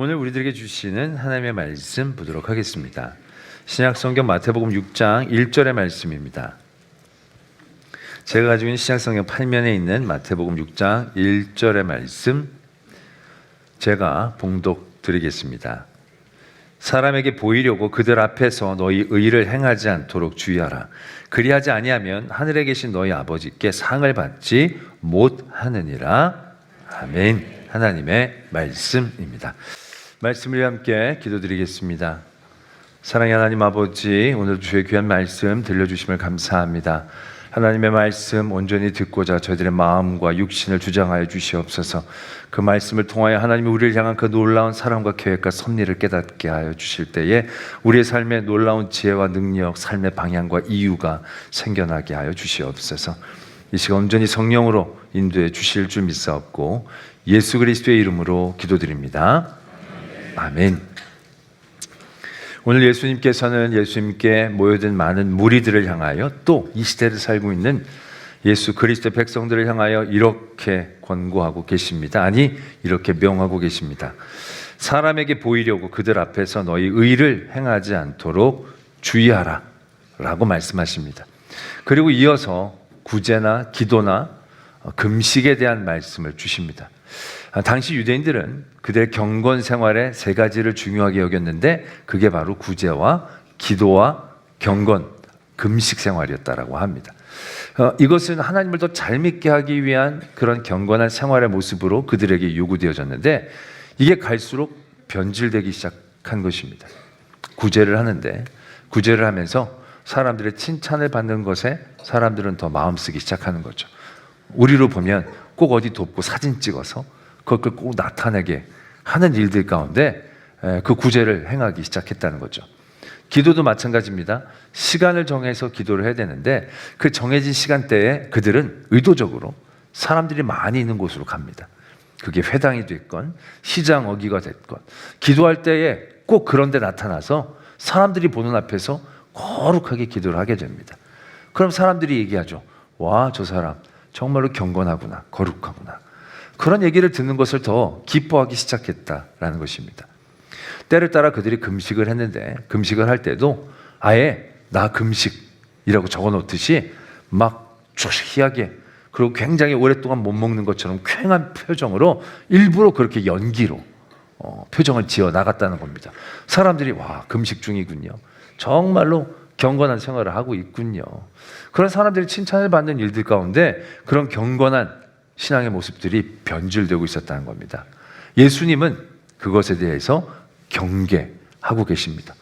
오늘 우리들에게 주시는 하나님의 말씀 보도록 하겠습니다. 신약성경 마태복음 6장 1절의 말씀입니다. 제가 가지고 있는 신약성경 8면에 있는 마태복음 6장 1절의 말씀 제가 봉독 드리겠습니다. 사람에게 보이려고 그들 앞에서 너희 의를 행하지 않도록 주의하라. 그리하지 아니하면 하늘에 계신 너희 아버지께 상을 받지 못하느니라. 아멘. 하나님의 말씀입니다. 말씀을 함께 기도드리겠습니다. 사랑의 하나님 아버지, 오늘 주의 귀한 말씀 들려주심을 감사합니다. 하나님의 말씀 온전히 듣고자 저희들의 마음과 육신을 주장하여 주시옵소서. 그 말씀을 통하여 하나님이 우리를 향한 그 놀라운 사랑과 계획과 섭리를 깨닫게 하여 주실 때에 우리의 삶에 놀라운 지혜와 능력, 삶의 방향과 이유가 생겨나게 하여 주시옵소서. 이 시간 온전히 성령으로 인도해 주실 줄 믿사옵고 예수 그리스도의 이름으로 기도드립니다. 아멘. 오늘 예수님께서는 예수님께 모여든 많은 무리들을 향하여 또 이 시대를 살고 있는 예수 그리스도의 백성들을 향하여 이렇게 권고하고 계십니다. 아니, 이렇게 명하고 계십니다. 사람에게 보이려고 그들 앞에서 너희 의를 행하지 않도록 주의하라 라고 말씀하십니다. 그리고 이어서 구제나 기도나 금식에 대한 말씀을 주십니다. 당시 유대인들은 그들의 경건 생활에 세 가지를 중요하게 여겼는데 그게 바로 구제와 기도와 경건, 금식 생활이었다라고 합니다. 이것은 하나님을 더 잘 믿게 하기 위한 그런 경건한 생활의 모습으로 그들에게 요구되어졌는데 이게 갈수록 변질되기 시작한 것입니다. 구제를 하는데 구제를 하면서 사람들의 칭찬을 받는 것에 사람들은 더 마음 쓰기 시작하는 거죠. 우리로 보면 꼭 어디 돕고 사진 찍어서 그걸 꼭 나타내게 하는 일들 가운데 그 구제를 행하기 시작했다는 거죠. 기도도 마찬가지입니다. 시간을 정해서 기도를 해야 되는데 그 정해진 시간대에 그들은 의도적으로 사람들이 많이 있는 곳으로 갑니다. 그게 회당이 됐건 시장 어귀가 됐건 기도할 때에 꼭 그런 데 나타나서 사람들이 보는 앞에서 거룩하게 기도를 하게 됩니다. 그럼 사람들이 얘기하죠. 와, 저 사람 정말로 경건하구나, 거룩하구나. 그런 얘기를 듣는 것을 더 기뻐하기 시작했다라는 것입니다. 때를 따라 그들이 금식을 했는데 금식을 할 때도 아예 나 금식이라고 적어놓듯이 막 조시하게 그리고 굉장히 오랫동안 못 먹는 것처럼 퀭한 표정으로 일부러 그렇게 연기로 표정을 지어 나갔다는 겁니다. 사람들이 와, 금식 중이군요. 정말로 경건한 생활을 하고 있군요. 그런 사람들이 칭찬을 받는 일들 가운데 그런 경건한 신앙의 모습들이 변질되고 있었다는 겁니다. 예수님은 그것에 대해서 경계하고 계십니다.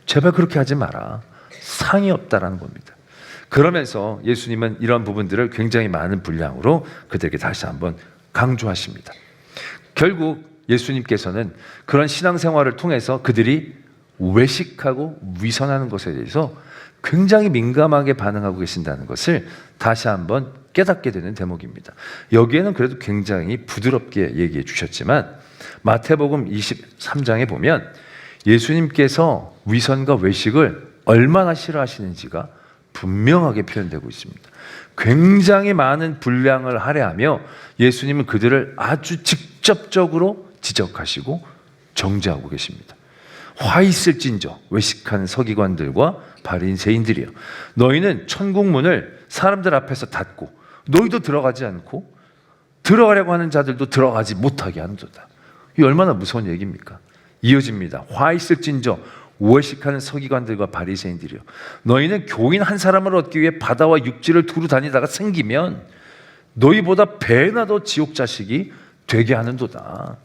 제발 그렇게 하지 마라. 상이 없다라는 겁니다. 그러면서 예수님은 이런 부분들을 굉장히 많은 분량으로 그들에게 다시 한번 강조하십니다. 결국 예수님께서는 그런 신앙생활을 통해서 그들이 외식하고 위선하는 것에 대해서 굉장히 민감하게 반응하고 계신다는 것을 다시 한번 깨닫게 되는 대목입니다. 여기에는 그래도 굉장히 부드럽게 얘기해 주셨지만 마태복음 23장에 보면 예수님께서 위선과 외식을 얼마나 싫어하시는지가 분명하게 표현되고 있습니다. 굉장히 많은 분량을 할애하며 예수님은 그들을 아주 직접적으로 지적하시고 정죄하고 계십니다. 화 있을진저 외식하는 서기관들과 바리새인들이여, 너희는 천국 문을 사람들 앞에서 닫고 너희도 들어가지 않고 들어가려고 하는 자들도 들어가지 못하게 하는도다. 이 얼마나 무서운 얘기입니까? 이어집니다. 화 있을진저 외식하는 서기관들과 바리새인들이여, 너희는 교인 한 사람을 얻기 위해 바다와 육지를 두루 다니다가 생기면 너희보다 배나 더 지옥 자식이 되게 하는도다.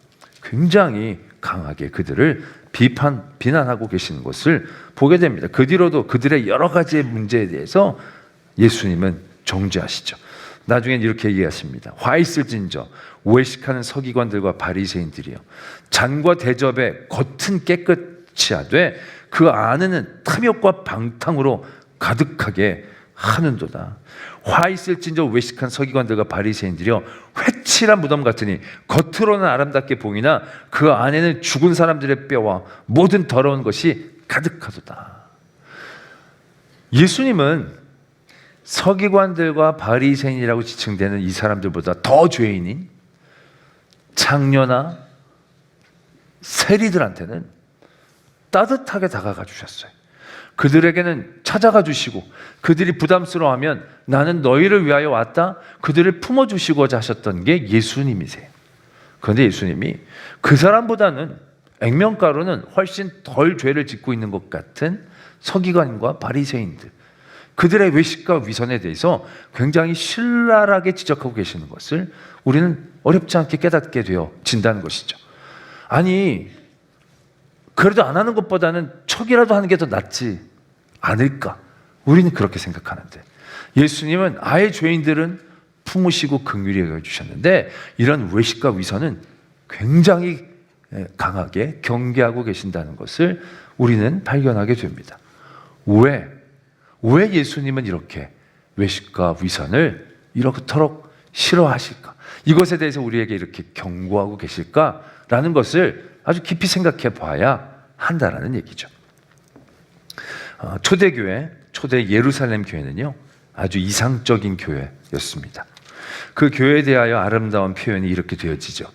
굉장히 강하게 그들을 비난하고 계시는 것을 보게 됩니다. 그 뒤로도 그들의 여러 가지의 문제에 대해서 예수님은 정죄하시죠. 나중엔 이렇게 얘기하십니다. 화 있을진저 외식하는 서기관들과 바리새인들이여, 잔과 대접에 겉은 깨끗이 하되 그 안에는 탐욕과 방탕으로 가득하게 하는도다. 화 있을진저 외식한 서기관들과 바리새인들이여, 회칠한 무덤 같으니 겉으로는 아름답게 보이나 그 안에는 죽은 사람들의 뼈와 모든 더러운 것이 가득하도다. 예수님은 서기관들과 바리새인이라고 지칭되는 이 사람들보다 더 죄인인 창녀나 세리들한테는 따뜻하게 다가가 주셨어요. 그들에게는 찾아가 주시고 그들이 부담스러워하면 나는 너희를 위하여 왔다, 그들을 품어주시고자 하셨던 게 예수님이세요. 그런데 예수님이 그 사람보다는 액면가로는 훨씬 덜 죄를 짓고 있는 것 같은 서기관과 바리새인들, 그들의 외식과 위선에 대해서 굉장히 신랄하게 지적하고 계시는 것을 우리는 어렵지 않게 깨닫게 되어진다는 것이죠. 아니, 그래도 안 하는 것보다는 척이라도 하는 게 더 낫지 않을까? 우리는 그렇게 생각하는데 예수님은 아예 죄인들은 품으시고 긍휼히 여겨 주셨는데 이런 외식과 위선은 굉장히 강하게 경계하고 계신다는 것을 우리는 발견하게 됩니다. 왜 예수님은 이렇게 외식과 위선을 이렇도록 싫어하실까? 이것에 대해서 우리에게 이렇게 경고하고 계실까라는 것을 아주 깊이 생각해 봐야 한다라는 얘기죠. 초대교회, 초대 예루살렘 교회는요, 아주 이상적인 교회였습니다. 그 교회에 대하여 아름다운 표현이 이렇게 되어지죠.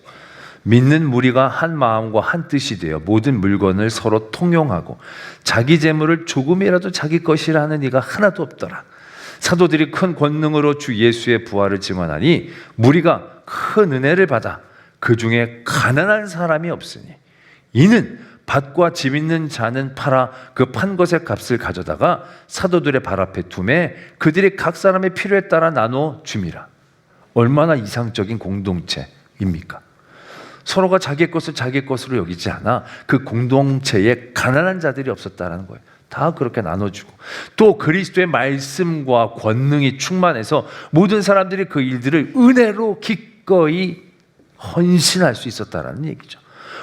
믿는 무리가 한 마음과 한 뜻이 되어 모든 물건을 서로 통용하고 자기 재물을 조금이라도 자기 것이라 하는 이가 하나도 없더라. 사도들이 큰 권능으로 주 예수의 부활을 증언하니 무리가 큰 은혜를 받아 그 중에 가난한 사람이 없으니 이는 밭과 집 있는 자는 팔아 그 판 것의 값을 가져다가 사도들의 발 앞에 두매 그들이 각 사람의 필요에 따라 나눠 줌이라. 얼마나 이상적인 공동체입니까? 서로가 자기 것을 자기 것으로 여기지 않아 그 공동체에 가난한 자들이 없었다라는 거예요. 다 그렇게 나눠주고 또 그리스도의 말씀과 권능이 충만해서 모든 사람들이 그 일들을 은혜로 기꺼이 헌신할 수 있었다라는 얘기죠.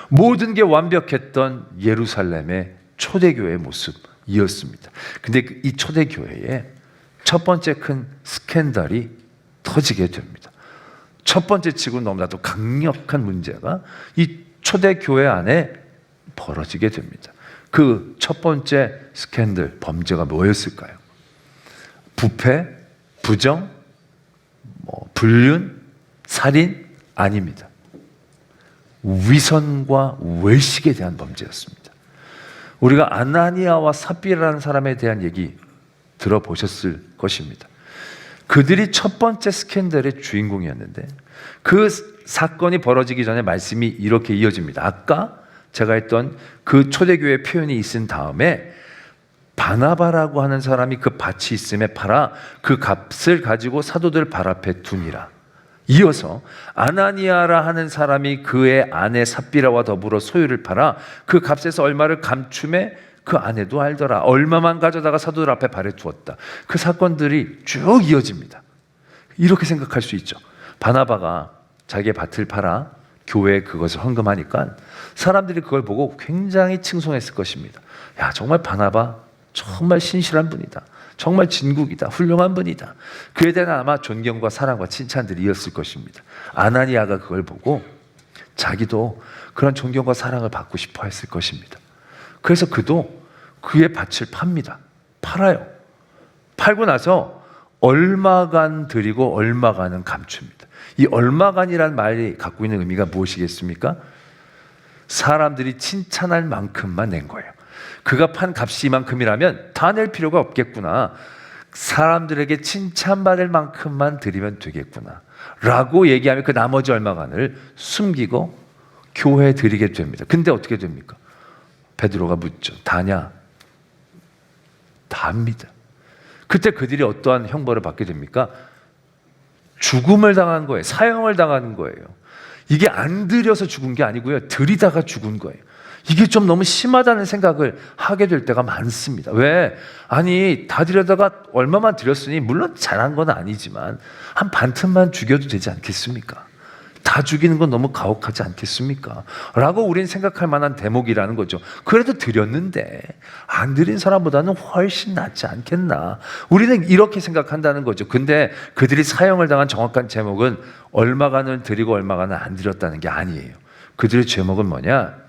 모든 게 완벽했던 예루살렘의 초대교회의 모습이었습니다. 근데 이 초대교회에 첫 번째 큰 스캔들이 터지게 됩니다. 첫 번째 치고 너무나도 강력한 문제가 이 초대교회 안에 벌어지게 됩니다. 그 첫 번째 스캔들, 범죄가 뭐였을까요? 부패, 부정, 불륜, 살인? 아닙니다. 위선과 외식에 대한 범죄였습니다. 우리가 아나니아와 삽비라라는 사람에 대한 얘기 들어보셨을 것입니다. 그들이 첫 번째 스캔들의 주인공이었는데 그 사건이 벌어지기 전에 말씀이 이렇게 이어집니다. 아까 제가 했던 그 초대교회 표현이 있은 다음에 바나바라고 하는 사람이 그 밭이 있음에 팔아 그 값을 가지고 사도들 발 앞에 두니라. 이어서 아나니아라 하는 사람이 그의 아내 삽비라와 더불어 소유를 팔아 그 값에서 얼마를 감춤해 그 아내도 알더라. 얼마만 가져다가 사도들 앞에 발에 두었다. 그 사건들이 쭉 이어집니다. 이렇게 생각할 수 있죠. 바나바가 자기의 밭을 팔아 교회에 그것을 헌금하니까 사람들이 그걸 보고 굉장히 칭송했을 것입니다. 야, 정말 바나바 정말 신실한 분이다. 정말 진국이다. 훌륭한 분이다. 그에 대한 아마 존경과 사랑과 칭찬들이 이었을 것입니다. 아나니아가 그걸 보고 자기도 그런 존경과 사랑을 받고 싶어 했을 것입니다. 그래서 그도 그의 밭을 팝니다. 팔아요. 팔고 나서 얼마간 드리고 얼마간은 감춥니다. 이 얼마간이라는 말이 갖고 있는 의미가 무엇이겠습니까? 사람들이 칭찬할 만큼만 낸 거예요. 그가 판 값이 이만큼이라면 다 낼 필요가 없겠구나. 사람들에게 칭찬받을 만큼만 드리면 되겠구나 라고 얘기하면 그 나머지 얼마간을 숨기고 교회에 드리게 됩니다. 근데 어떻게 됩니까? 베드로가 묻죠. 다냐? 다합니다. 그때 그들이 어떠한 형벌을 받게 됩니까? 죽음을 당한 거예요. 사형을 당하는 거예요. 이게 안 들여서 죽은 게 아니고요. 들이다가 죽은 거예요. 이게 좀 너무 심하다는 생각을 하게 될 때가 많습니다. 왜? 아니, 다 들여다가 얼마만 들였으니 물론 잘한 건 아니지만 한 반틈만 죽여도 되지 않겠습니까? 다 죽이는 건 너무 가혹하지 않겠습니까? 라고 우리는 생각할 만한 대목이라는 거죠. 그래도 드렸는데 안 드린 사람보다는 훨씬 낫지 않겠나? 우리는 이렇게 생각한다는 거죠. 근데 그들이 사형을 당한 정확한 제목은 얼마간을 드리고 얼마간을 안 드렸다는 게 아니에요. 그들의 제목은 뭐냐?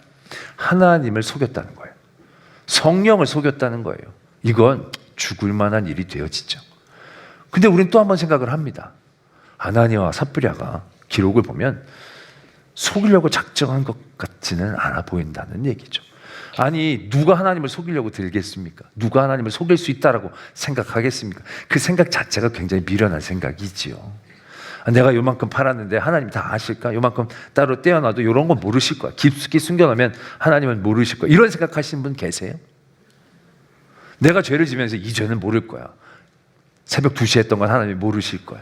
하나님을 속였다는 거예요. 성령을 속였다는 거예요. 이건 죽을 만한 일이 되어지죠. 근데 우리는 또 한 번 생각을 합니다. 아나니아와 삽비라가 기록을 보면 속이려고 작정한 것 같지는 않아 보인다는 얘기죠. 아니, 누가 하나님을 속이려고 들겠습니까? 누가 하나님을 속일 수 있다라고 생각하겠습니까? 그 생각 자체가 굉장히 미련한 생각이지요. 내가 요만큼 팔았는데 하나님 다 아실까? 요만큼 따로 떼어놔도 이런 건 모르실 거야. 깊숙이 숨겨놓으면 하나님은 모르실 거야. 이런 생각하시는 분 계세요? 내가 죄를 지면서 이 죄는 모를 거야. 새벽 2시에 했던 건 하나님이 모르실 거야.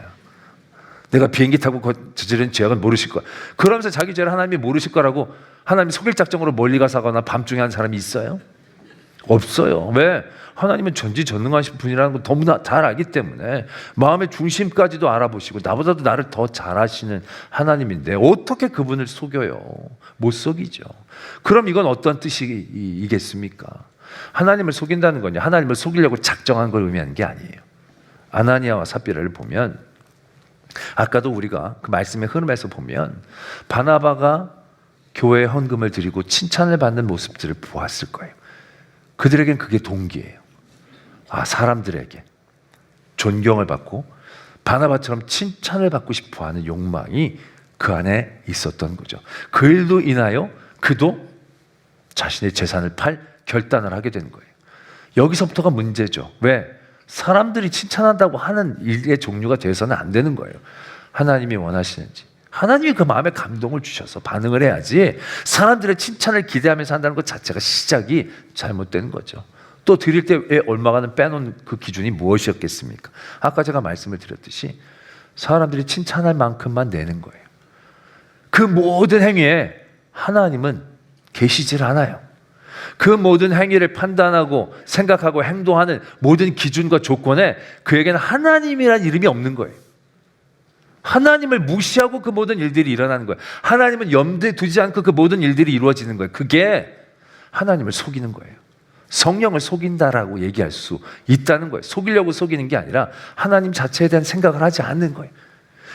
내가 비행기 타고 저지른 죄악은 모르실 거야. 그러면서 자기 죄를 하나님이 모르실 거라고 하나님이 속일 작정으로 멀리 가서 하거나 밤중에 한 사람이 있어요? 없어요. 왜? 하나님은 전지전능하신 분이라는 걸 너무나 잘 알기 때문에 마음의 중심까지도 알아보시고 나보다도 나를 더 잘 아시는 하나님인데 어떻게 그분을 속여요? 못 속이죠. 그럼 이건 어떤 뜻이겠습니까? 하나님을 속인다는 건요, 하나님을 속이려고 작정한 걸 의미하는 게 아니에요. 아나니아와 삽비라를 보면, 아까도 우리가 그 말씀의 흐름에서 보면 바나바가 교회에 헌금을 드리고 칭찬을 받는 모습들을 보았을 거예요. 그들에겐 그게 동기예요. 사람들에게 존경을 받고 바나바처럼 칭찬을 받고 싶어하는 욕망이 그 안에 있었던 거죠. 그 일로 인하여 그도 자신의 재산을 팔 결단을 하게 된 거예요. 여기서부터가 문제죠. 왜? 사람들이 칭찬한다고 하는 일의 종류가 되어서는 안 되는 거예요. 하나님이 원하시는지, 하나님이 그 마음에 감동을 주셔서 반응을 해야지, 사람들의 칭찬을 기대하면서 한다는 것 자체가 시작이 잘못된 거죠. 또 드릴 때 왜 얼마가는 빼놓은 그 기준이 무엇이었겠습니까? 아까 제가 말씀을 드렸듯이 사람들이 칭찬할 만큼만 내는 거예요. 그 모든 행위에 하나님은 계시질 않아요. 그 모든 행위를 판단하고 생각하고 행동하는 모든 기준과 조건에 그에게는 하나님이라는 이름이 없는 거예요. 하나님을 무시하고 그 모든 일들이 일어나는 거예요. 하나님은 염두에 두지 않고 그 모든 일들이 이루어지는 거예요. 그게 하나님을 속이는 거예요. 성령을 속인다라고 얘기할 수 있다는 거예요. 속이려고 속이는 게 아니라 하나님 자체에 대한 생각을 하지 않는 거예요.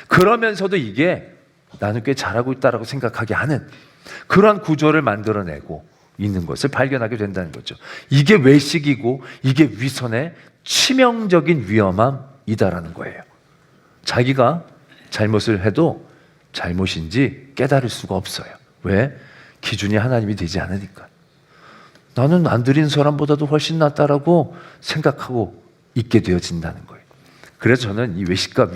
그러면서도 이게 나는 꽤 잘하고 있다라고 생각하게 하는 그런 구조를 만들어내고 있는 것을 발견하게 된다는 거죠. 이게 외식이고 이게 위선의 치명적인 위험함이다라는 거예요. 자기가 잘못을 해도 잘못인지 깨달을 수가 없어요. 왜? 기준이 하나님이 되지 않으니까. 나는 안 드린 사람보다도 훨씬 낫다라고 생각하고 있게 되어진다는 거예요. 그래서 저는 이 외식과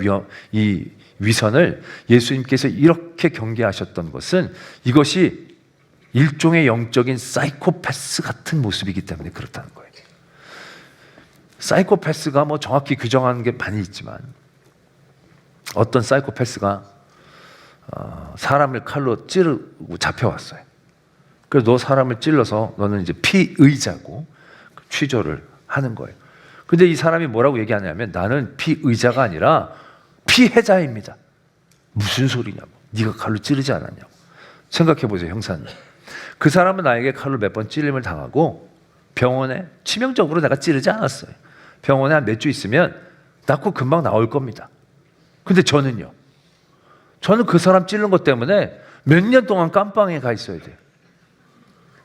이 위선을 예수님께서 이렇게 경계하셨던 것은 이것이 일종의 영적인 사이코패스 같은 모습이기 때문에 그렇다는 거예요. 사이코패스가 뭐 정확히 규정하는 게 많이 있지만, 어떤 사이코패스가 사람을 칼로 찌르고 잡혀왔어요. 그래서 너 사람을 찔러서 너는 이제 피의자고 취조를 하는 거예요. 근데 이 사람이 뭐라고 얘기하냐면, 나는 피의자가 아니라 피해자입니다. 무슨 소리냐고. 네가 칼로 찌르지 않았냐고. 생각해 보세요, 형사님. 그 사람은 나에게 칼로 몇 번 찔림을 당하고 병원에 치명적으로 내가 찌르지 않았어요. 병원에 한 몇 주 있으면 낫고 금방 나올 겁니다. 근데 저는요, 저는 그 사람 찌른 것 때문에 몇 년 동안 깜빵에 가 있어야 돼요.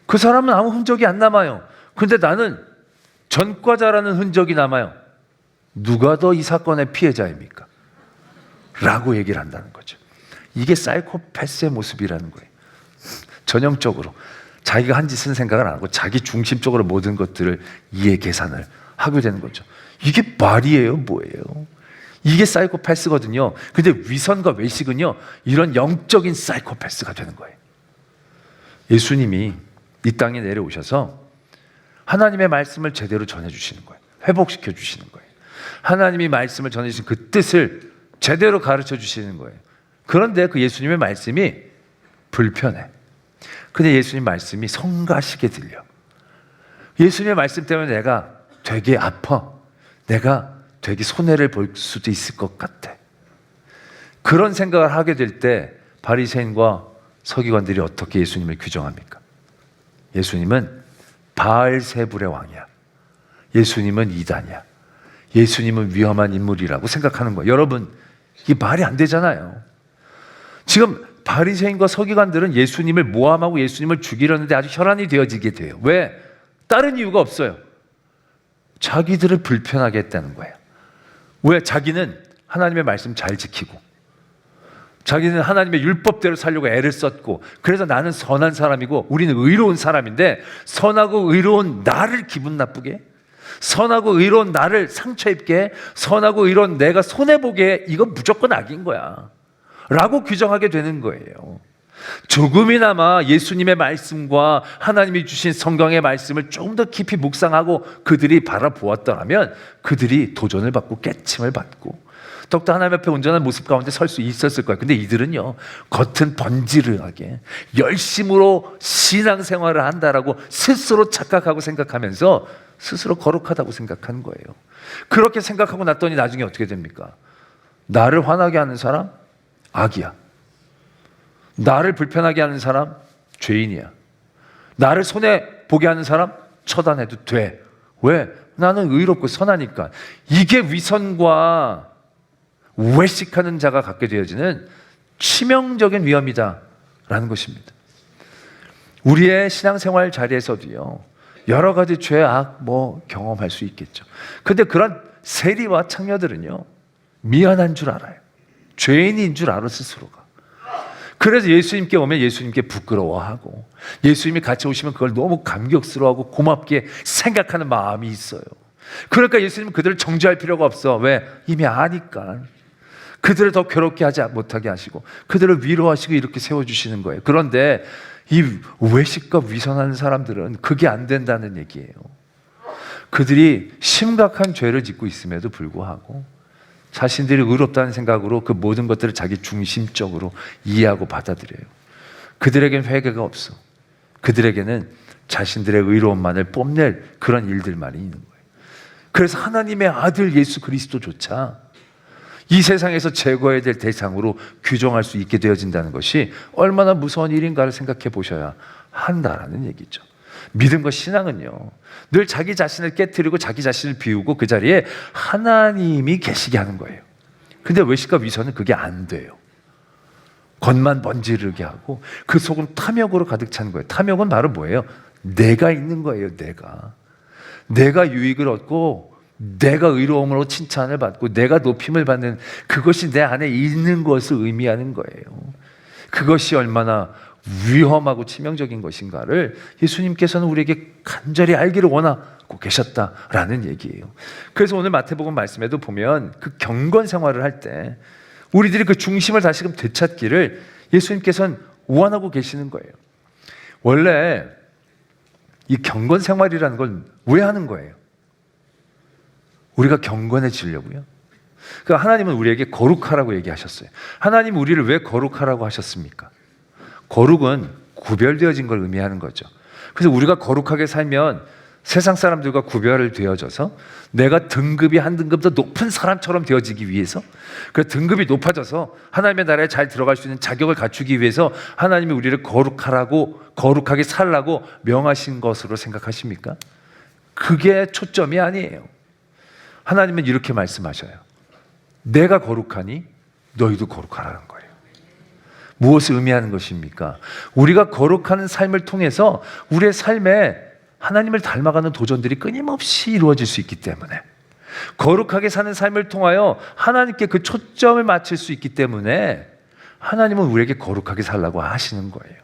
그 사람은 아무 흔적이 안 남아요. 근데 나는 전과자라는 흔적이 남아요. 누가 더 이 사건의 피해자입니까? 라고 얘기를 한다는 거죠. 이게 사이코패스의 모습이라는 거예요. 전형적으로 자기가 한 짓은 생각을 안 하고 자기 중심적으로 모든 것들을 이해 계산을 하게 되는 거죠. 이게 말이에요, 뭐예요? 이게 사이코패스거든요. 근데 위선과 외식은요, 이런 영적인 사이코패스가 되는 거예요. 예수님이 이 땅에 내려오셔서 하나님의 말씀을 제대로 전해주시는 거예요. 회복시켜 주시는 거예요. 하나님이 말씀을 전해주신 그 뜻을 제대로 가르쳐 주시는 거예요. 그런데 그 예수님의 말씀이 불편해. 근데 예수님 말씀이 성가시게 들려. 예수님의 말씀 때문에 내가 되게 아파. 내가 되게 손해를 볼 수도 있을 것 같아. 그런 생각을 하게 될 때 바리새인과 서기관들이 어떻게 예수님을 규정합니까? 예수님은 바알세불의 왕이야. 예수님은 이단이야. 예수님은 위험한 인물이라고 생각하는 거예요. 여러분, 이게 말이 안 되잖아요. 지금 바리새인과 서기관들은 예수님을 모함하고 예수님을 죽이려는데 아주 혈안이 되어지게 돼요. 왜? 다른 이유가 없어요. 자기들을 불편하게 했다는 거예요. 왜? 자기는 하나님의 말씀 잘 지키고 자기는 하나님의 율법대로 살려고 애를 썼고, 그래서 나는 선한 사람이고 우리는 의로운 사람인데, 선하고 의로운 나를 기분 나쁘게, 선하고 의로운 나를 상처 입게, 선하고 의로운 내가 손해보게, 이건 무조건 악인 거야 라고 규정하게 되는 거예요. 조금이나마 예수님의 말씀과 하나님이 주신 성경의 말씀을 좀 더 깊이 묵상하고 그들이 바라보았더라면 그들이 도전을 받고 깨침을 받고 더욱더 하나님 앞에 온전한 모습 가운데 설 수 있었을 거예요. 근데 이들은요, 겉은 번지르하게 열심으로 신앙생활을 한다라고 스스로 착각하고 생각하면서 스스로 거룩하다고 생각한 거예요. 그렇게 생각하고 났더니 나중에 어떻게 됩니까? 나를 화나게 하는 사람 악이야. 나를 불편하게 하는 사람 죄인이야. 나를 손해보게 하는 사람 처단해도 돼. 왜? 나는 의롭고 선하니까. 이게 위선과 외식하는 자가 갖게 되어지는 치명적인 위험이다라는 것입니다. 우리의 신앙생활 자리에서도요, 여러 가지 죄악 경험할 수 있겠죠. 근데 그런 세리와 창녀들은요, 미안한 줄 알아요. 죄인인 줄 알아 스스로가. 그래서 예수님께 오면 예수님께 부끄러워하고, 예수님이 같이 오시면 그걸 너무 감격스러워하고 고맙게 생각하는 마음이 있어요. 그러니까 예수님은 그들을 정죄할 필요가 없어. 왜? 이미 아니까. 그들을 더 괴롭게 하지 못하게 하시고 그들을 위로하시고 이렇게 세워주시는 거예요. 그런데 이 외식과 위선하는 사람들은 그게 안 된다는 얘기예요. 그들이 심각한 죄를 짓고 있음에도 불구하고 자신들이 의롭다는 생각으로 그 모든 것들을 자기 중심적으로 이해하고 받아들여요. 그들에겐 회개가 없어. 그들에게는 자신들의 의로움만을 뽐낼 그런 일들만이 있는 거예요. 그래서 하나님의 아들 예수 그리스도조차 이 세상에서 제거해야 될 대상으로 규정할 수 있게 되어진다는 것이 얼마나 무서운 일인가를 생각해 보셔야 한다라는 얘기죠. 믿음과 신앙은요, 늘 자기 자신을 깨트리고 자기 자신을 비우고 그 자리에 하나님이 계시게 하는 거예요. 근데 외식과 위선은 그게 안 돼요. 겉만 번지르게 하고 그 속은 탐욕으로 가득 찬 거예요. 탐욕은 바로 뭐예요? 내가 있는 거예요. 내가 유익을 얻고 내가 의로움으로 칭찬을 받고 내가 높임을 받는 그것이 내 안에 있는 것을 의미하는 거예요. 그것이 얼마나 위험하고 치명적인 것인가를 예수님께서는 우리에게 간절히 알기를 원하고 계셨다라는 얘기예요. 그래서 오늘 마태복음 말씀에도 보면 그 경건 생활을 할 때 우리들이 그 중심을 다시금 되찾기를 예수님께서는 원하고 계시는 거예요. 원래 이 경건 생활이라는 건 왜 하는 거예요? 우리가 경건해지려고요. 그러니까 하나님은 우리에게 거룩하라고 얘기하셨어요. 하나님 우리를 왜 거룩하라고 하셨습니까? 거룩은 구별되어진 걸 의미하는 거죠. 그래서 우리가 거룩하게 살면 세상 사람들과 구별을 되어져서 내가 등급이 한 등급 더 높은 사람처럼 되어지기 위해서, 그 등급이 높아져서 하나님의 나라에 잘 들어갈 수 있는 자격을 갖추기 위해서 하나님이 우리를 거룩하게 살라고 명하신 것으로 생각하십니까? 그게 초점이 아니에요. 하나님은 이렇게 말씀하셔요. 내가 거룩하니 너희도 거룩하라는 거예요. 무엇을 의미하는 것입니까? 우리가 거룩한 삶을 통해서 우리의 삶에 하나님을 닮아가는 도전들이 끊임없이 이루어질 수 있기 때문에, 거룩하게 사는 삶을 통하여 하나님께 그 초점을 맞출 수 있기 때문에 하나님은 우리에게 거룩하게 살라고 하시는 거예요.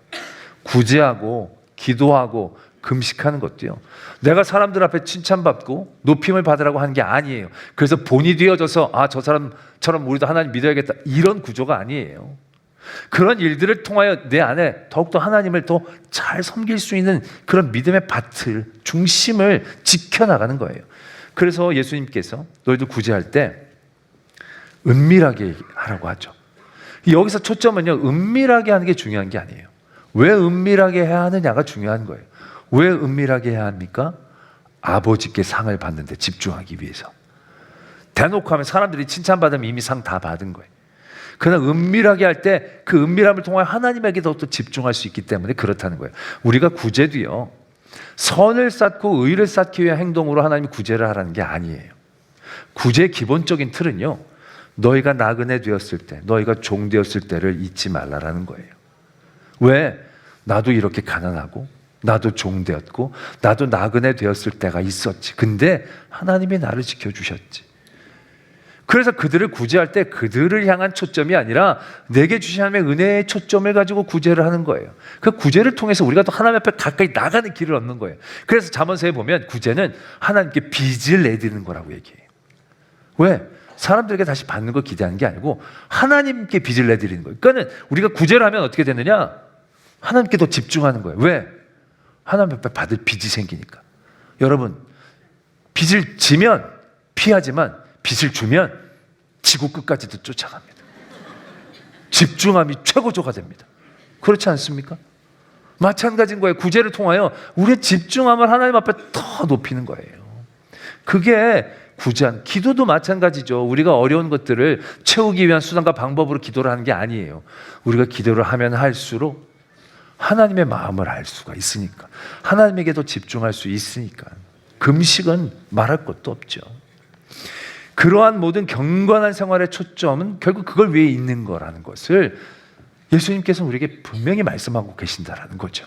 구제하고 기도하고 금식하는 것도요, 내가 사람들 앞에 칭찬받고 높임을 받으라고 하는 게 아니에요. 그래서 본이 되어져서 저 사람처럼 우리도 하나님 믿어야겠다, 이런 구조가 아니에요. 그런 일들을 통하여 내 안에 더욱더 하나님을 더 잘 섬길 수 있는 그런 믿음의 밭을, 중심을 지켜나가는 거예요. 그래서 예수님께서 너희들 구제할 때 은밀하게 하라고 하죠. 여기서 초점은요, 은밀하게 하는 게 중요한 게 아니에요. 왜 은밀하게 해야 하느냐가 중요한 거예요. 왜 은밀하게 해야 합니까? 아버지께 상을 받는 데 집중하기 위해서. 대놓고 하면 사람들이 칭찬받으면 이미 상 다 받은 거예요. 그러나 은밀하게 할 때 그 은밀함을 통해 하나님에게 더욱더 집중할 수 있기 때문에 그렇다는 거예요. 우리가 구제도요, 선을 쌓고 의를 쌓기 위한 행동으로 하나님이 구제를 하라는 게 아니에요. 구제의 기본적인 틀은요, 너희가 나그네 되었을 때, 너희가 종 되었을 때를 잊지 말라라는 거예요. 왜? 나도 이렇게 가난하고 나도 종 되었고 나도 나그네 되었을 때가 있었지. 근데 하나님이 나를 지켜주셨지. 그래서 그들을 구제할 때 그들을 향한 초점이 아니라 내게 주신 하나님의 은혜의 초점을 가지고 구제를 하는 거예요. 그 구제를 통해서 우리가 또 하나님 앞에 가까이 나가는 길을 얻는 거예요. 그래서 잠언서에 보면 구제는 하나님께 빚을 내드리는 거라고 얘기해요. 왜? 사람들에게 다시 받는 걸 기대하는 게 아니고 하나님께 빚을 내드리는 거예요. 그러니까 우리가 구제를 하면 어떻게 되느냐? 하나님께 더 집중하는 거예요. 왜? 하나님 앞에 받을 빚이 생기니까. 여러분, 빚을 지면 피하지만 빚을 주면 지구 끝까지도 쫓아갑니다. 집중함이 최고조가 됩니다. 그렇지 않습니까? 마찬가지인 거예요. 구제를 통하여 우리의 집중함을 하나님 앞에 더 높이는 거예요. 그게 구제한, 기도도 마찬가지죠. 우리가 어려운 것들을 채우기 위한 수단과 방법으로 기도를 하는 게 아니에요. 우리가 기도를 하면 할수록 하나님의 마음을 알 수가 있으니까, 하나님에게 더 집중할 수 있으니까. 금식은 말할 것도 없죠. 그러한 모든 경건한 생활의 초점은 결국 그걸 위해 있는 거라는 것을 예수님께서 우리에게 분명히 말씀하고 계신다라는 거죠.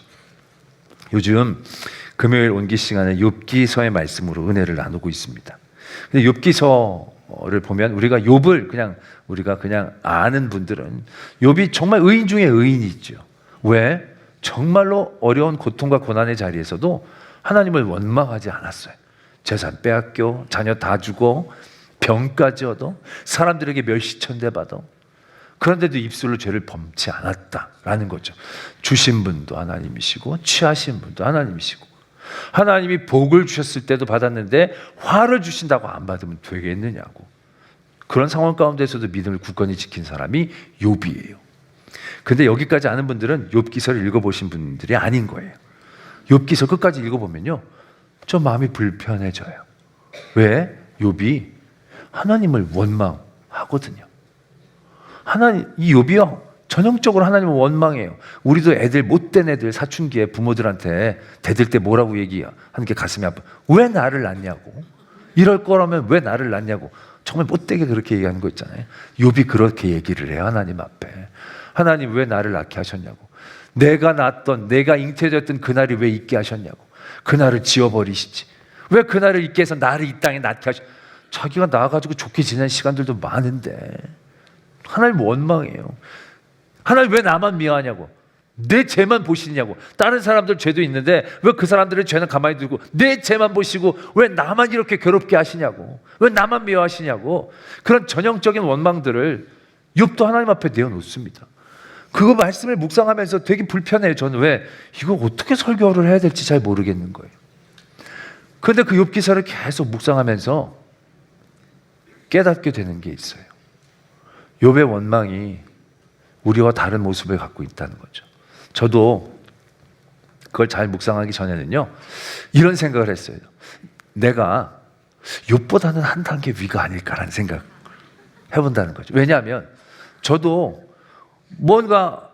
요즘 금요일 온기 시간에 욥기서의 말씀으로 은혜를 나누고 있습니다. 근데 욥기서를 보면 우리가 욥을 우리가 그냥 아는 분들은 욥이 정말 의인 중에 의인이죠. 왜? 정말로 어려운 고통과 고난의 자리에서도 하나님을 원망하지 않았어요. 재산 빼앗겨, 자녀 다 주고, 병까지 얻어, 사람들에게 멸시천대 받아. 그런데도 입술로 죄를 범치 않았다라는 거죠. 주신 분도 하나님이시고 취하신 분도 하나님이시고, 하나님이 복을 주셨을 때도 받았는데 화를 주신다고 안 받으면 되겠느냐고. 그런 상황 가운데서도 믿음을 굳건히 지킨 사람이 욥이에요. 근데 여기까지 아는 분들은 욥기서를 읽어보신 분들이 아닌 거예요. 욥기서 끝까지 읽어보면요, 좀 마음이 불편해져요. 왜? 욥이 하나님을 원망하거든요. 이 욥이요, 전형적으로 하나님을 원망해요. 우리도 애들, 못된 애들 사춘기에 부모들한테 대들 때 뭐라고 얘기하는 게 가슴이 아파. 왜 나를 낳냐고. 이럴 거라면 왜 나를 낳냐고. 정말 못되게 그렇게 얘기하는 거 있잖아요. 욥이 그렇게 얘기를 해요, 하나님 앞에. 하나님 왜 나를 낳게 하셨냐고. 내가 잉태되었던 그날이 왜 있게 하셨냐고. 그날을 지워버리시지. 왜 그날을 있게 해서 나를 이 땅에 낳게 하셨. 자기가 나와가지고 좋게 지낸 시간들도 많은데 하나님 원망해요. 하나님 왜 나만 미워하냐고. 내 죄만 보시냐고. 다른 사람들 죄도 있는데 왜 그 사람들의 죄는 가만히 두고 내 죄만 보시고 왜 나만 이렇게 괴롭게 하시냐고. 왜 나만 미워하시냐고. 그런 전형적인 원망들을 욥도 하나님 앞에 내어놓습니다. 그거 말씀을 묵상하면서 되게 불편해요. 저는 왜 이거 어떻게 설교를 해야 될지 잘 모르겠는 거예요. 그런데 그 욥기서를 계속 묵상하면서 깨닫게 되는 게 있어요. 욥의 원망이 우리와 다른 모습을 갖고 있다는 거죠. 저도 그걸 잘 묵상하기 전에는요, 이런 생각을 했어요. 내가 욥보다는 한 단계 위가 아닐까라는 생각 해본다는 거죠. 왜냐하면 저도 뭔가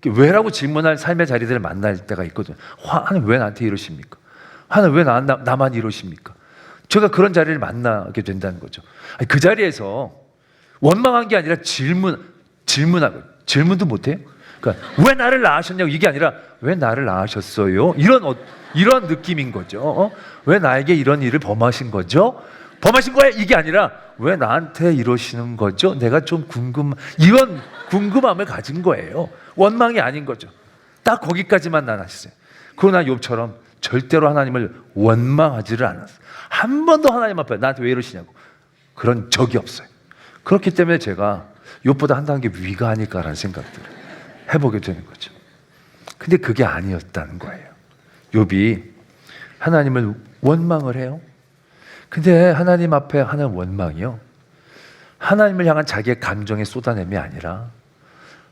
왜라고 질문할 삶의 자리들을 만날 때가 있거든요. 하나님 왜 나한테 이러십니까? 하나님 왜 나만 이러십니까? 제가 그런 자리를 만나게 된다는 거죠. 그 자리에서 원망한 게 아니라 질문하고, 질문도 못해요. 그러니까 왜 나를 낳으셨냐고, 이게 아니라 왜 나를 낳으셨어요? 이런 느낌인 거죠. 왜 나에게 이런 일을 범하신 거죠? 범하신 거야? 이게 아니라 왜 나한테 이러시는 거죠? 내가 좀 이런 궁금함을 가진 거예요. 원망이 아닌 거죠. 딱 거기까지만 난 하셨어요. 그러나 욥처럼 절대로 하나님을 원망하지를 않았어요. 한 번도 하나님 앞에 나한테 왜 이러시냐고 그런 적이 없어요. 그렇기 때문에 제가 욥보다 한 단계 위가 아닐까라는 생각들을 해보게 되는 거죠. 근데 그게 아니었다는 거예요. 욥이 하나님을 원망을 해요. 근데 하나님 앞에 하는 원망이요, 하나님을 향한 자기의 감정의 쏟아냄이 아니라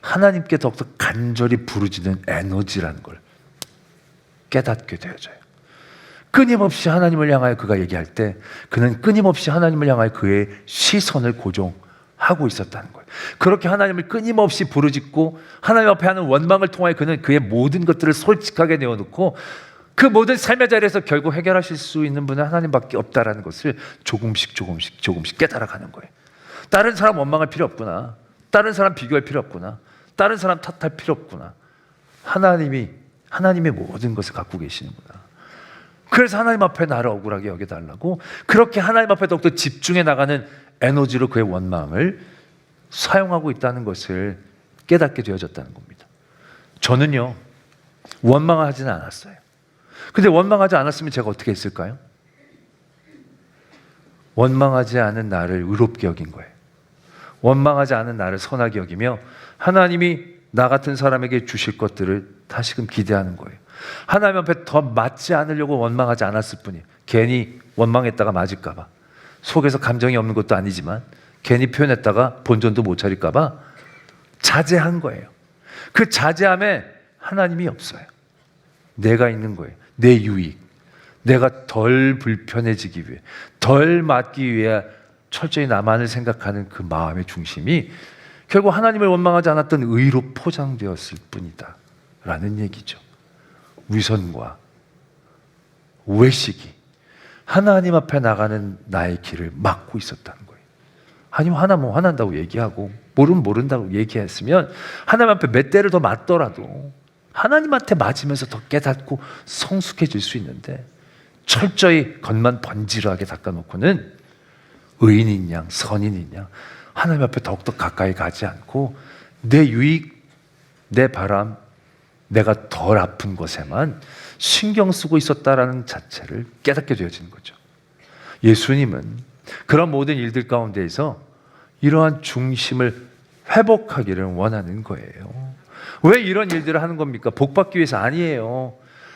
하나님께 더욱더 간절히 부르짖는 에너지라는 걸 깨닫게 되어져요. 끊임없이 하나님을 향하여 그가 얘기할 때 그는 끊임없이 하나님을 향하여 그의 시선을 고정하고 있었다는 거예요. 그렇게 하나님을 끊임없이 부르짖고 하나님 앞에 하는 원망을 통하여 그는 그의 모든 것들을 솔직하게 내어놓고 그 모든 삶의 자리에서 결국 해결하실 수 있는 분은 하나님밖에 없다라는 것을 조금씩 깨달아가는 거예요. 다른 사람 원망할 필요 없구나. 다른 사람 비교할 필요 없구나. 다른 사람 탓할 필요 없구나. 하나님의 모든 것을 갖고 계시는구나. 그래서 하나님 앞에 나를 억울하게 여겨달라고 그렇게 하나님 앞에 더욱더 집중해 나가는 에너지로 그의 원망을 사용하고 있다는 것을 깨닫게 되어졌다는 겁니다. 저는요, 원망하지는 않았어요. 근데 원망하지 않았으면 제가 어떻게 했을까요? 원망하지 않은 나를 의롭게 여긴 거예요. 원망하지 않은 나를 선하게 여기며 하나님이 나 같은 사람에게 주실 것들을 다시금 기대하는 거예요. 하나님 앞에 더 맞지 않으려고 원망하지 않았을 뿐이에요. 괜히 원망했다가 맞을까 봐, 속에서 감정이 없는 것도 아니지만 괜히 표현했다가 본전도 못 차릴까 봐 자제한 거예요. 그 자제함에 하나님이 없어요. 내가 있는 거예요. 내 유익, 내가 덜 불편해지기 위해, 덜 맞기 위해 철저히 나만을 생각하는 그 마음의 중심이 결국 하나님을 원망하지 않았던 의로 포장되었을 뿐이다 라는 얘기죠. 위선과 외식이 하나님 앞에 나가는 나의 길을 막고 있었다는 거예요. 아니면 화나면 화난다고 얘기하고 모르면 모른다고 얘기했으면 하나님 앞에 몇 대를 더 맞더라도 하나님한테 맞으면서 더 깨닫고 성숙해질 수 있는데, 철저히 겉만 번지르하게 닦아놓고는 의인인 양 선인인 양 하나님 앞에 더욱더 가까이 가지 않고 내 유익, 내 바람, 내가 덜 아픈 것에만 신경 쓰고 있었다라는 자체를 깨닫게 되어지는 거죠. 예수님은 그런 모든 일들 가운데에서 이러한 중심을 회복하기를 원하는 거예요. 왜 이런 일들을 하는 겁니까? 복받기 위해서 아니에요.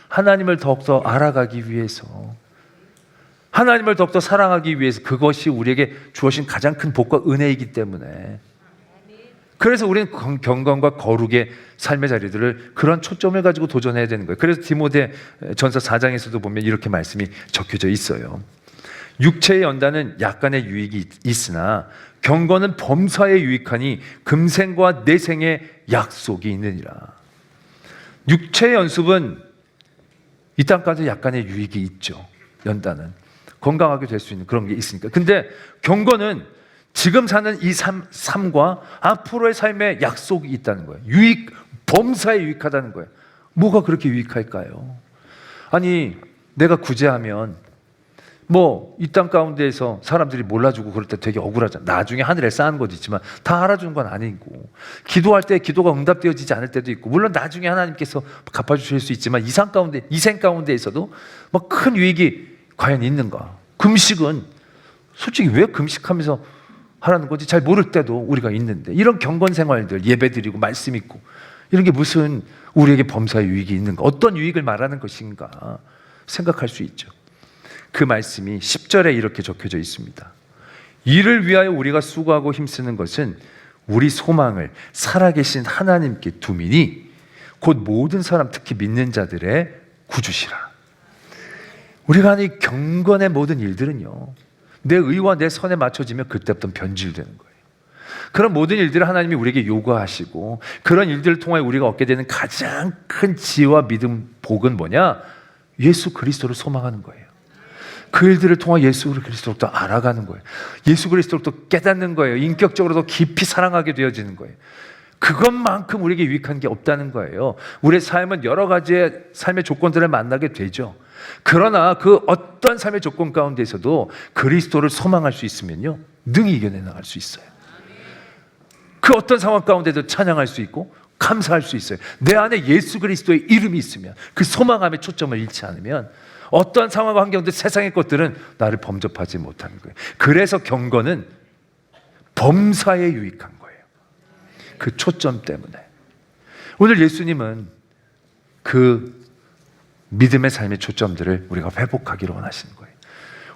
하나님을 더욱더 알아가기 위해서, 하나님을 더욱더 사랑하기 위해서, 그것이 우리에게 주어진 가장 큰 복과 은혜이기 때문에, 그래서 우리는 경건과 거룩의 삶의 자리들을 그런 초점을 가지고 도전해야 되는 거예요. 그래서 디모데 전서 4장에서도 보면 이렇게 말씀이 적혀져 있어요. 육체의 연단은 약간의 유익이 있으나 경건은 범사에 유익하니 금생과 내생의 약속이 있느니라. 육체의 연습은 이 땅까지 약간의 유익이 있죠. 연단은 건강하게 될 수 있는 그런 게 있으니까. 근데 경건은 지금 사는 이 삶과 앞으로의 삶에 약속이 있다는 거예요. 범사에 유익하다는 거예요. 뭐가 그렇게 유익할까요? 아니, 내가 구제하면 이 땅 가운데에서 사람들이 몰라주고 그럴 때 되게 억울하잖아. 나중에 하늘에 쌓은 것도 있지만 다 알아주는 건 아니고, 기도할 때 기도가 응답되어지지 않을 때도 있고, 물론 나중에 하나님께서 갚아주실 수 있지만 이 생 가운데에서도 큰 유익이 과연 있는가? 금식은 솔직히 왜 금식하면서 하라는 건지 잘 모를 때도 우리가 있는데, 이런 경건 생활들, 예배드리고 말씀 있고 이런 게 무슨 우리에게 범사의 유익이 있는가? 어떤 유익을 말하는 것인가 생각할 수 있죠. 그 말씀이 10절에 이렇게 적혀져 있습니다. 이를 위하여 우리가 수고하고 힘쓰는 것은 우리 소망을 살아계신 하나님께 두미니 곧 모든 사람, 특히 믿는 자들의 구주시라. 우리가 하는 경건의 모든 일들은요, 내 의와 내 선에 맞춰지면 그때부터 변질되는 거예요. 그런 모든 일들을 하나님이 우리에게 요구하시고, 그런 일들을 통하여 우리가 얻게 되는 가장 큰 지혜와 믿음, 복은 뭐냐? 예수 그리스도를 소망하는 거예요. 그 일들을 통해 예수 그리스도를 더 알아가는 거예요. 예수 그리스도를 더 깨닫는 거예요. 인격적으로 더 깊이 사랑하게 되어지는 거예요. 그것만큼 우리에게 유익한 게 없다는 거예요. 우리의 삶은 여러 가지의 삶의 조건들을 만나게 되죠. 그러나 그 어떤 삶의 조건 가운데서도 그리스도를 소망할 수 있으면요, 능히 이겨내 나갈 수 있어요. 그 어떤 상황 가운데도 찬양할 수 있고 감사할 수 있어요. 내 안에 예수 그리스도의 이름이 있으면, 그 소망함에 초점을 잃지 않으면 어떠한 상황과 환경도 세상의 것들은 나를 범접하지 못하는 거예요. 그래서 경건은 범사에 유익한 거예요. 그 초점 때문에. 오늘 예수님은 그 믿음의 삶의 초점들을 우리가 회복하기를 원하시는 거예요.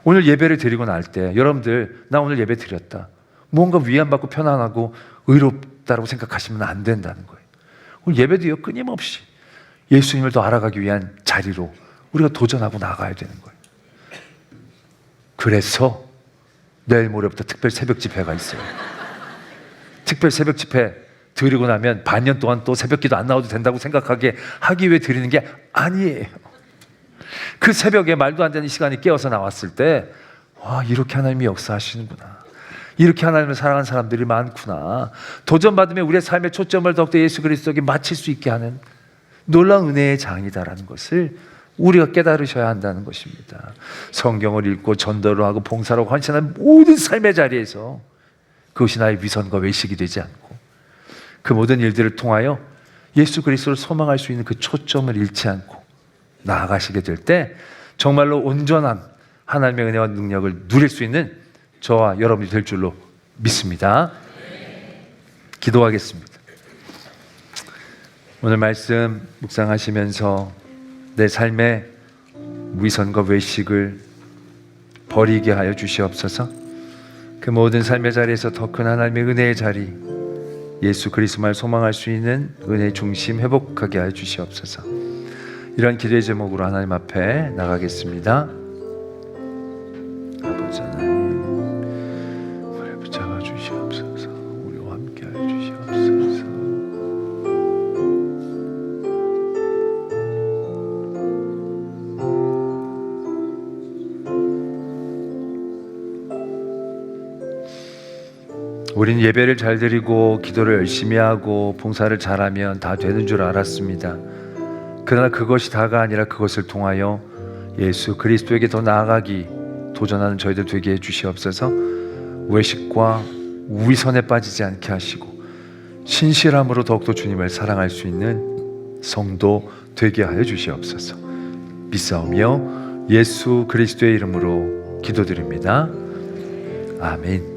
오늘 예배를 드리고 날 때 여러분들, 나 오늘 예배 드렸다, 뭔가 위안받고 편안하고 의롭다라고 생각하시면 안 된다는 거예요. 오늘 예배도요, 끊임없이 예수님을 더 알아가기 위한 자리로 우리가 도전하고 나가야 되는 거예요. 그래서 내일 모레부터 특별 새벽 집회가 있어요. 특별 새벽 집회 드리고 나면 반년 동안 또 새벽 기도 안 나와도 된다고 생각하게 하기 위해 드리는 게 아니에요. 그 새벽에 말도 안 되는 시간이 깨어서 나왔을 때, 와, 이렇게 하나님이 역사하시는구나, 이렇게 하나님을 사랑하는 사람들이 많구나, 도전받으면 우리의 삶의 초점을 더욱더 예수 그리스도에게 맞출 수 있게 하는 놀라운 은혜의 장이다라는 것을 우리가 깨달으셔야 한다는 것입니다. 성경을 읽고 전도를 하고 봉사로 헌신하는 모든 삶의 자리에서 그것이 나의 위선과 외식이 되지 않고 그 모든 일들을 통하여 예수 그리스도를 소망할 수 있는 그 초점을 잃지 않고 나아가시게 될 때 정말로 온전한 하나님의 은혜와 능력을 누릴 수 있는 저와 여러분이 될 줄로 믿습니다. 기도하겠습니다. 오늘 말씀 묵상하시면서 내 삶의 위선과 외식을 버리게 하여 주시옵소서. 그 모든 삶의 자리에서 더 큰 하나님의 은혜의 자리, 예수 그리스도만 소망할 수 있는 은혜의 중심 회복하게 하여 주시옵소서. 이런 기도의 제목으로 하나님 앞에 나가겠습니다. 아버지 하나님, 우리 붙잡아 주시옵소서. 우리와 함께 하여 주시옵소서. 우린 예배를 잘 드리고 기도를 열심히 하고 봉사를 잘하면 다 되는 줄 알았습니다. 그러나 그것이 다가 아니라 그것을 통하여 예수 그리스도에게 더 나아가기 도전하는 저희들 되게 해주시옵소서. 외식과 위선에 빠지지 않게 하시고 신실함으로 더욱더 주님을 사랑할 수 있는 성도 되게 하여 주시옵소서. 믿사오며 예수 그리스도의 이름으로 기도드립니다. 아멘.